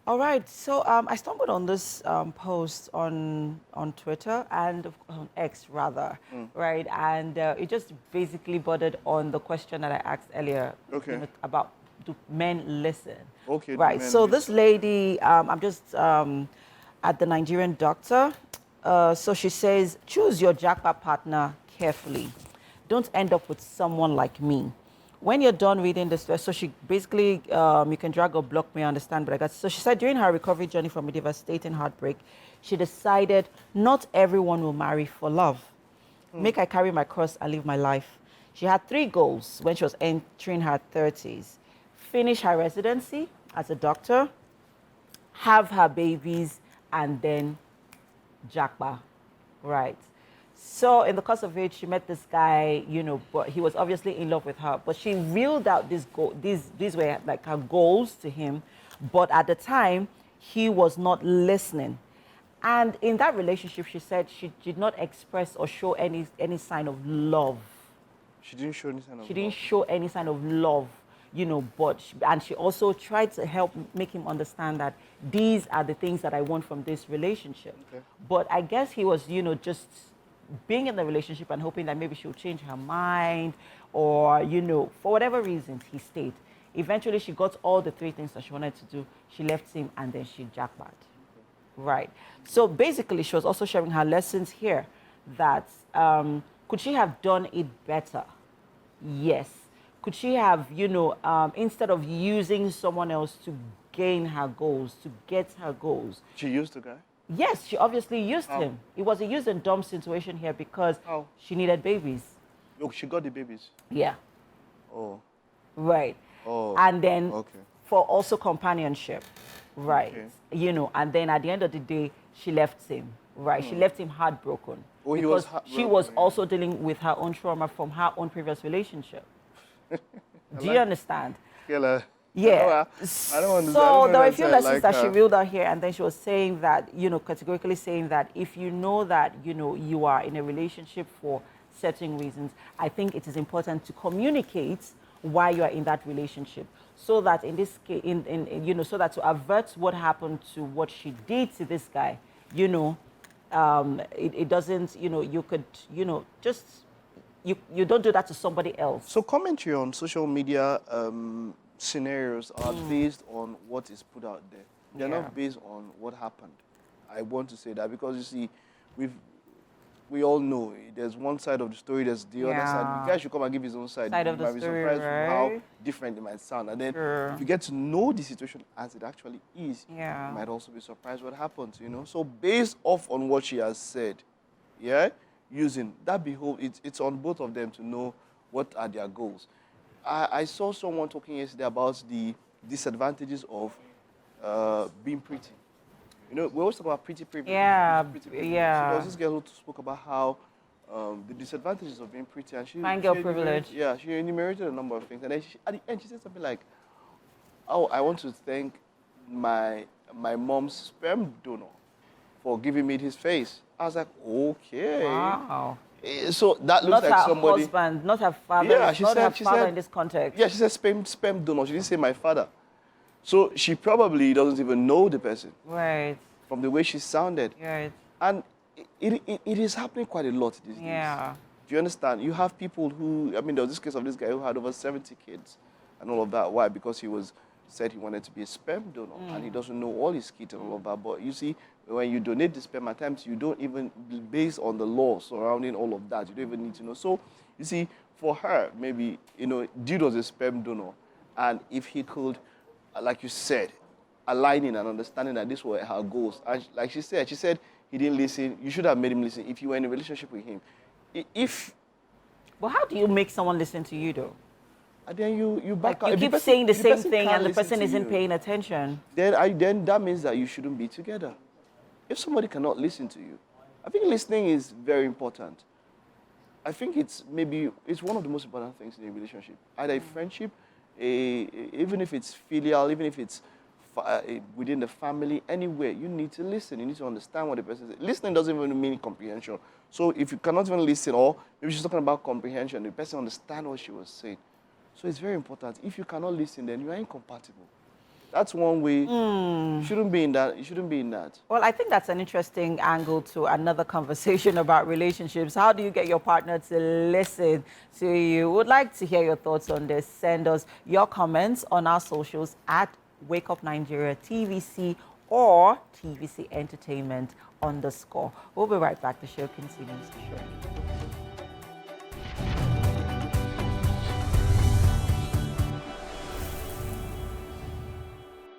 All right, so I stumbled on this post on Twitter and on X rather, Mm. right? And it just basically bordered on the question that I asked earlier, Okay. about do men listen, Okay, the right? men So this listen. lady, I'm just at the Nigerian doctor. So she says, choose your jackpot partner carefully. Don't end up with someone like me. When you're done reading this, so she basically, you can drag or block me, I understand, but I got, so she said during her recovery journey from a devastating heartbreak, she decided not everyone will marry for love. Mm. Make I carry my cross and live my life. She had three goals when she was entering her 30s. Finish her residency as a doctor, have her babies, and then jackpot, right? So in the course of it, she met this guy, but he was obviously in love with her. But she reeled out these were like her goals to him. But at the time, he was not listening. And in that relationship, she said she did not express or show any sign of love. She didn't show any sign She of didn't love. show any sign of love, and she also tried to help make him understand that these are the things that I want from this relationship. Okay. But I guess he was, just being in the relationship and hoping that maybe she'll change her mind, or, for whatever reasons, he stayed. Eventually, she got all the three things that she wanted to do. She left him and then she jackpot. Right. So basically, she was also sharing her lessons here that could she have done it better? Yes. Could she have, instead of using someone else to gain her goals, to get her goals? She used the guy? Yes, she obviously used How? him. It was a use and dump situation here because How? she needed babies. Look, she got the babies. Yeah. Oh. Right. Oh. And then Okay. for also companionship. Right. Okay. And then at the end of the day, she left him. Right. She left him heartbroken. Oh, he Because was she was heartbroken, yeah. also dealing with her own trauma from her own previous relationship. Do you like- understand? Killer. Yeah. I don't understand. So there were a I few don't lessons like that she her. reeled out here, and then she was saying that, categorically saying that if you know that, you are in a relationship for certain reasons, I think it is important to communicate why you are in that relationship, so that in this case, so that to avert what happened to what she did to this guy, it doesn't, you could, just you don't do that to somebody else. So commentary on social media scenarios are based on what is put out there. They're Yeah. not based on what happened. I want to say that because you see, we all know there's one side of the story, there's the other side. Yeah. The guy should come and give his own side. Side You of the might be story, surprised with how right? different it might sound. And then Sure. if you get to know the situation as it actually is, Yeah. you might also be surprised what happens, So based off on what she has said, yeah, using that behold, it's on both of them to know what are their goals. I saw someone talking yesterday about the disadvantages of being pretty. We always talk about pretty privilege. Yeah, pretty privilege. yeah. So there was this girl who spoke about how the disadvantages of being pretty, and Fine girl she privilege. Yeah, she enumerated a number of things, and then at the end she said something like, "Oh, I want to thank my mom's sperm donor for giving me his face." I was like, okay. Wow. So that Not looks like her somebody. husband, not her father, Yeah, not her father in this context. Yeah, she said sperm donor. She didn't say my father. So she probably doesn't even know the person Right, from the way she sounded. right. And it is happening quite a lot these days. Yeah. Do you understand? You have people who, there was this case of this guy who had over 70 kids and all of that. Why? Because he said he wanted to be a sperm donor and he doesn't know all his kids and all of that. But you see, when you donate the sperm, at times you don't even, based on the law surrounding all of that, you don't even need to know. So, you see, for her, maybe, dude was a sperm donor. And if he could, like you said, aligning and understanding that this were her goals. And like she said he didn't listen. You should have made him listen if you were in a relationship with him. But how do you make someone listen to you, though? And then you back Like, out. you If keep saying the if same person thing can't and the listen person to isn't you, paying attention. then that means that you shouldn't be together. If somebody cannot listen to you, I think listening is very important. I think it's one of the most important things in a relationship. Either a friendship, even if it's filial, even if it's within the family, anywhere, you need to listen. You need to understand what the person says. Listening doesn't even mean comprehension. So if you cannot even listen, or maybe she's talking about comprehension, the person understand what she was saying. So it's very important. If you cannot listen, then you are incompatible. That's one way. You shouldn't be in that. You shouldn't be in that. Well, I think that's an interesting angle to another conversation about relationships. How do you get your partner to listen to you? Would like to hear your thoughts on this. Send us your comments on our socials at Wake Up Nigeria TVC or TVC Entertainment _. We'll be right back. The show continues shortly.